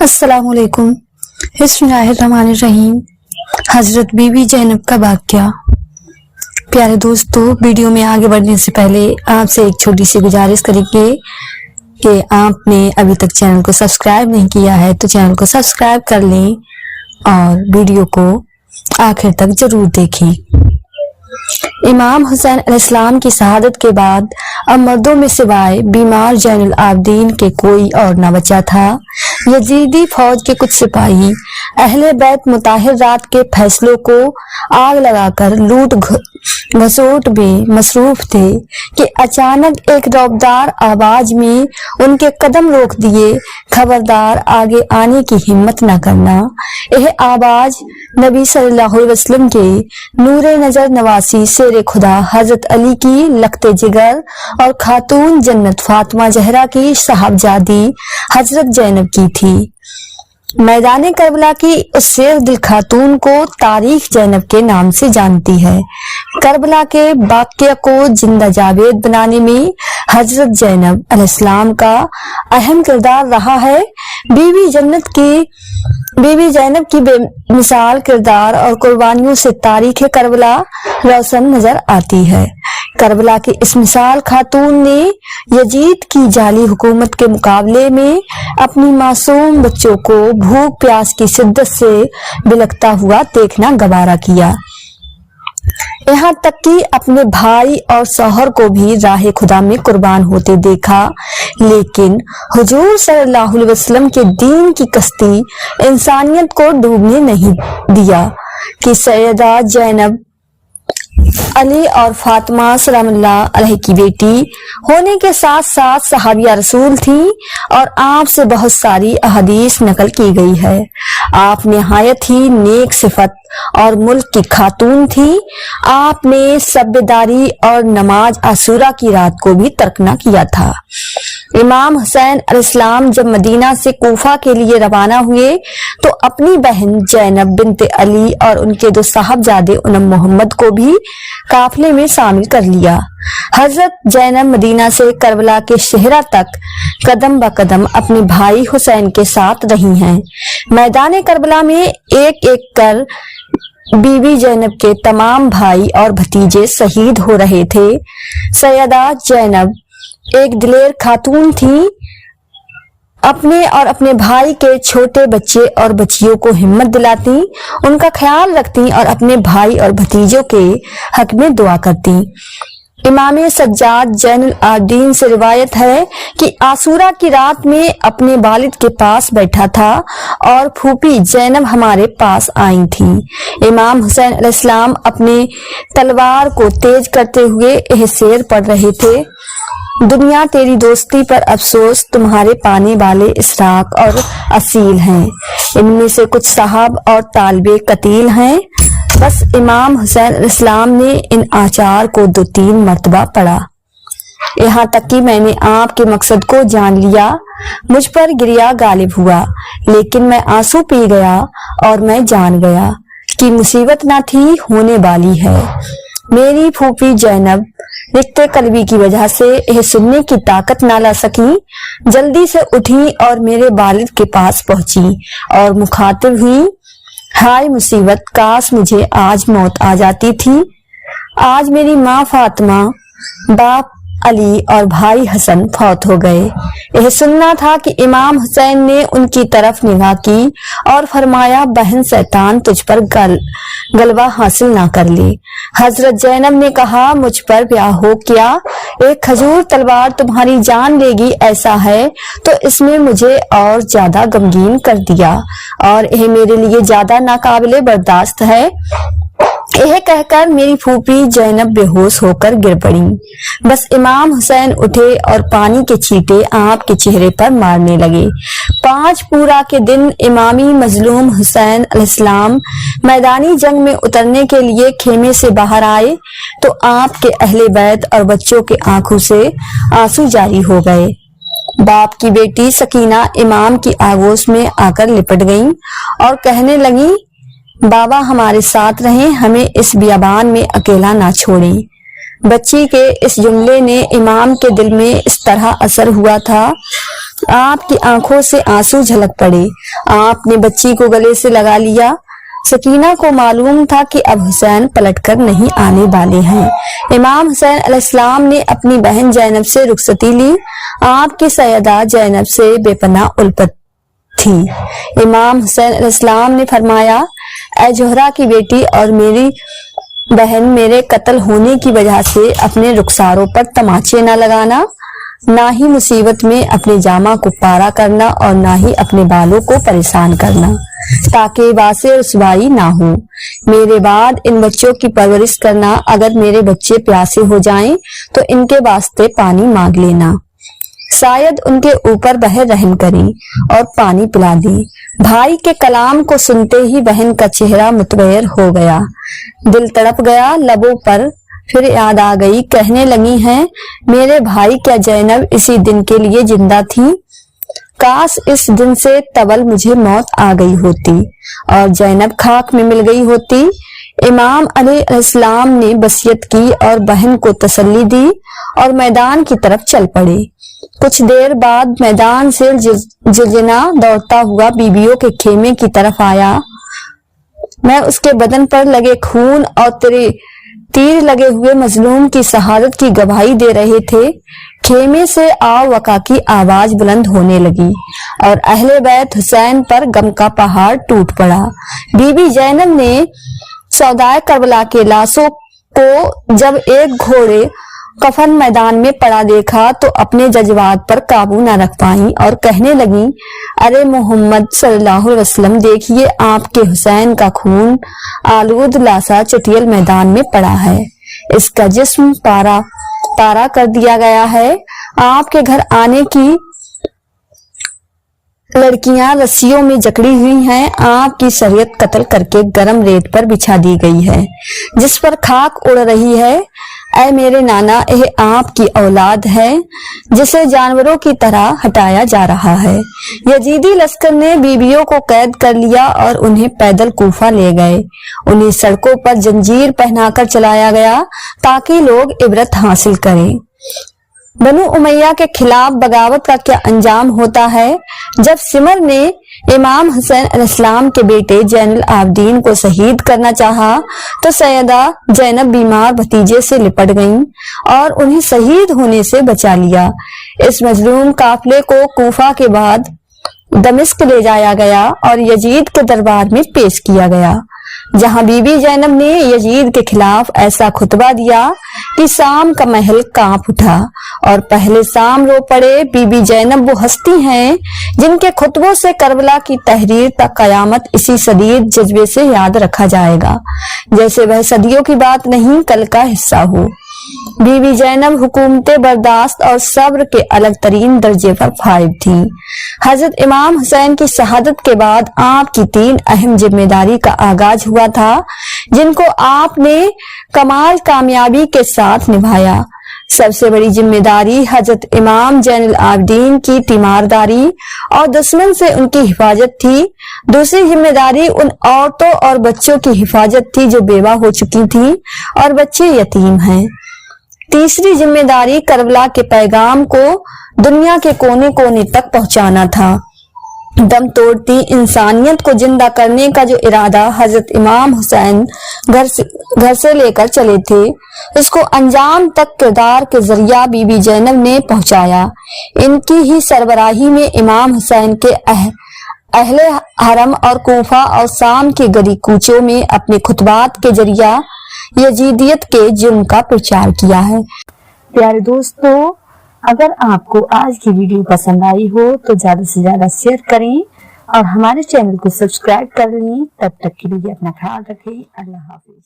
अस्सलाम वालेकुम। बिस्मिल्लाहिर्रहमानिर्रहीम। हजरत बीबी जैनब का वाक़या। प्यारे दोस्तों, वीडियो में आगे बढ़ने से पहले आपसे एक छोटी सी गुजारिश करेंगे कि आपने अभी तक चैनल को सब्सक्राइब नहीं किया है तो चैनल को सब्सक्राइब कर लें और वीडियो को आखिर तक जरूर देखें। इमाम हुसैन अलैहिस्सलाम की शहादत के बाद अब मर्दों में सिवाय बीमार जैनुल आबदीन के कोई और न बचा था। यजीदी फौज के कुछ सिपाही अहले बैत मुताहिरात के फैसलों को आग लगाकर लूट घसोट में मसरूफ थे कि अचानक एक रौबदार आवाज में उनके कदम रोक दिए। खबरदार, आगे आने की हिम्मत न करना। यह आवाज नबी सल्लल्लाहु अलैहि वसल्लम के नूरे नजर नवासी शेर खुदा हजरत अली की लखते जिगर और खातून जन्नत फातिमा जहरा की साहबजादी हजरत जैनब की थी। मैदान करबला की उस शेर दिल खातून को तारीख जैनब के नाम से जानती है। करबला के वाक़या को जिंदा जावेद बनाने में हजरत जैनब अलैहिस्सलाम का अहम किरदार रहा है। बीबी जैनब की बेमिसाल किरदार और कुर्बानियों से तारीख करबला रोशन नजर आती है। करबला की इस मिसाल खातून ने यजीद की जाली हुकूमत के मुकाबले में अपनी मासूम बच्चों को भूख प्यास की शिद्दत से बिलखता हुआ देखना गवारा किया। यहाँ तक कि अपने भाई और शौहर को भी राह खुदा में कुर्बान होते देखा, लेकिन हुजूर सल्लल्लाहु अलैहि वसल्लम के दीन की कश्ती इंसानियत को डूबने नहीं दिया कि सैयदा जैनब अली और फातिमा सलामुल्लाह अलैहि की बेटी होने के साथ साथ सहाबिया रसूल थी और आप से बहुत सारी अहदीस नकल की गई है। आप निहायत ही नेक सिफत और मुल्क की खातून थी। आपने सब्यदारी और नमाज आशूरा की रात को भी तर्क न किया था। इमाम हुसैन अलैहिस्सलाम जब मदीना से कूफा के लिए रवाना हुए तो अपनी बहन जैनब बिनते अली और उनके दो साहबजादे उन्म मोहम्मद को भी काफिले में शामिल कर लिया। हजरत जैनब मदीना से करबला के शहरा तक कदम ब कदम अपने भाई हुसैन के साथ रही हैं। मैदान करबला में एक एक कर बीबी जैनब के तमाम भाई और भतीजे शहीद हो रहे थे। सैयदा जैनब एक दिलेर खातून थी। अपने और अपने भाई के छोटे बच्चे और बच्चियों को हिम्मत दिलाती, उनका ख्याल रखती और अपने भाई और भतीजों के हक में दुआ करती। इमाम सज्जाद जैनुल आबदीन से रिवायत है कि आशूरा की रात में अपने वालिद के पास बैठा था और फूफी जैनब हमारे पास आई थी। इमाम हुसैन अलैहिस्सलाम अपने तलवार को तेज करते हुए यह शेर पढ़ रहे थे। दुनिया तेरी दोस्ती पर अफसोस, तुम्हारे पाने वाले इसराक और असील हैं। इनमें से कुछ साहब और तालिबे कतील हैं। बस इमाम हुसैन अलैहिस्सलाम ने इन आचार को 2-3 मर्तबा पढ़ा। यहाँ तक कि मैंने आपके मकसद को जान लिया। मुझ पर गिरिया गालिब हुआ, लेकिन मैं आंसू पी गया और मैं जान गया कि मुसीबत ना थी, होने वाली है। मेरी फूफी जैनब रिश्ते कल्बी की वजह से यह सुनने की ताकत ना ला सकी। जल्दी से उठी और मेरे वालिद के पास पहुंची और मुखातिब हुई, हाय मुसीबत, काश मुझे आज मौत आ जाती थी। आज मेरी माँ फातिमा, बाप अली और भाई हसन फौत हो गए। यह सुनना था कि इमाम हुसैन ने उनकी तरफ निगाह की और फरमाया, बहन शैतान तुझ पर गलबा हासिल ना कर ले। हजरत जैनब ने कहा, मुझ पर ब्याह हो क्या? एक खजूर तलवार तुम्हारी जान लेगी ऐसा है तो इसमें मुझे और ज्यादा गमगीन कर दिया और यह मेरे लिए ज्यादा नाकाबिले बर्दाश्त है। यह कहकर मेरी फूफी जैनब बेहोश होकर गिर पड़ी। बस इमाम हुसैन उठे और पानी के छींटे आपके चेहरे पर मारने लगे। 5 पूरा के दिन इमामी मजलूम हुसैन अलैहिस्सलाम मैदानी जंग में उतरने के लिए खेमे से बाहर आए तो आपके अहले बैत और बच्चों के आंखों से आंसू जारी हो गए। बाप की बेटी सकीना इमाम की आगोश में आकर लिपट गईं और कहने लगी, बाबा हमारे साथ रहें, हमें इस बियाबान में अकेला ना छोड़ें। बच्ची के इस जुमले ने इमाम के दिल में इस तरह असर हुआ था آپ کی آنکھوں سے آنسو جھلک پڑے. آپ نے بچی کو گلے سے لگا لیا. سکینہ کو معلوم تھا کہ اب حسین پلٹ کر نہیں آنے والے ہیں. امام حسین علیہ السلام نے اپنی بہن زینب سے رخصتی لی. آپ کی سیدہ زینب سے بے پناہ الفت تھی. امام حسین علیہ السلام نے فرمایا: اے زہرا کی بیٹی اور میری بہن، میرے قتل ہونے کی وجہ سے اپنے رخساروں پر تماچے نہ لگانا، نہ ہی مصیبت میں اپنے جامہ کو پارا کرنا اور نہ ہی اپنے بالوں کو پریشان کرنا، تاکہ باعث رسوائی نہ ہو. میرے بعد ان بچوں کی پرورش کرنا. اگر میرے بچے پیاسے ہو جائیں تو ان کے واسطے پانی مانگ لینا، شاید ان کے اوپر بہر رحم کریں اور پانی پلا دیں. بھائی کے کلام کو سنتے ہی بہن کا چہرہ متغیر ہو گیا، دل تڑپ گیا، لبوں پر پھر یاد آ گئی. کہنے لگی ہیں: میرے بھائی، کیا زینب اسی دن کے لیے زندہ تھی؟ کاش اس دن سے قبل مجھے موت آ گئی ہوتی اور زینب خاک میں مل گئی ہوتی. امام علیہ السلام نے وصیت کی اور بہن کو تسلی دی اور میدان کی طرف چل پڑے. کچھ دیر بعد میدان سے جلجنا دوڑتا ہوا بیویوں کے خیمے کی طرف آیا. میں اس کے بدن پر لگے خون اور تیر لگے ہوئے مظلوم کی شہادت کی گواہی دے رہے تھے. خیمے سے آو وقع کی آواز بلند ہونے لگی اور اہل بیت حسین پر غم کا پہاڑ ٹوٹ پڑا. بی بی زینب نے سودائے کربلا کے لاشوں کو جب ایک گھوڑے کفن میدان میں پڑا دیکھا تو اپنے جذبات پر قابو نہ رکھ پائیں اور کہنے لگیں: ارے محمد صلی اللہ علیہ وسلم، دیکھیے آپ کے حسین کا خون آلود لاشا چٹیل میدان میں پڑا ہے. اس کا جسم پارا کر دیا گیا ہے. آپ کے گھر آنے کی لڑکیاں رسیوں میں جکڑی ہوئی ہیں. آپ کی شریعت قتل کر کے گرم ریت پر بچھا دی گئی ہے جس پر خاک اڑ رہی ہے. اے میرے نانا، یہ آپ کی اولاد ہے جسے جانوروں کی طرح ہٹایا جا رہا ہے. یزیدی لشکر نے بیویوں کو قید کر لیا اور انہیں پیدل کوفہ لے گئے. انہیں سڑکوں پر زنجیر پہنا کر چلایا گیا تاکہ لوگ عبرت حاصل کریں. بنو امیہ کے خلاف بغاوت کا کیا انجام ہوتا ہے؟ جب سمر نے امام حسین علیہ السلام کے بیٹے زین العابدین کو شہید کرنا چاہا تو سیدہ زینب بیمار بھتیجے سے لپٹ گئیں اور انہیں شہید ہونے سے بچا لیا. اس مظلوم قافلے کو کوفہ کے بعد دمشق لے جایا گیا اور یزید کے دربار میں پیش کیا گیا، جہاں بی بی زینب نے یزید کے خلاف ایسا خطبہ دیا کہ شام کا محل کانپ اٹھا اور پہلے شام رو پڑے. بی بی زینب وہ ہستی ہیں جن کے خطبوں سے کربلا کی تحریر تک قیامت اسی شدید جذبے سے یاد رکھا جائے گا جیسے وہ صدیوں کی بات نہیں، کل کا حصہ ہو. بی بی زینب حکومت برداشت اور صبر کے الگ ترین درجے پر فائز تھی. حضرت امام حسین کی شہادت کے بعد آپ کی 3 اہم ذمہ داری کا آغاز ہوا تھا جن کو آپ نے کمال کامیابی کے ساتھ نبھایا. سب سے بڑی ذمہ داری حضرت امام زین العابدین کی تیمارداری اور دشمن سے ان کی حفاظت تھی. دوسری ذمہ داری ان عورتوں اور بچوں کی حفاظت تھی جو بیوہ ہو چکی تھیں اور بچے یتیم ہیں. تیسری ذمہ داری کربلا کے پیغام کو دنیا کے کونے کونے تک پہنچانا تھا. دم توڑتی انسانیت کو زندہ کرنے کا جو ارادہ حضرت امام حسین گھر سے لے کر چلے تھے، اس کو انجام تک کردار کے ذریعہ بی بی زینب نے پہنچایا. ان کی ہی سربراہی میں امام حسین کے اہل حرم اور کوفہ اور شام کے گلی کوچوں میں اپنے خطبات کے ذریعہ یزیدیت کے جرم کا پرچار کیا ہے. پیارے دوستو، اگر آپ کو آج کی ویڈیو پسند آئی ہو تو زیادہ سے زیادہ شیئر کریں اور ہمارے چینل کو سبسکرائب کر لیں. تب تک کے لیے اپنا خیال رکھیں. اللہ حافظ.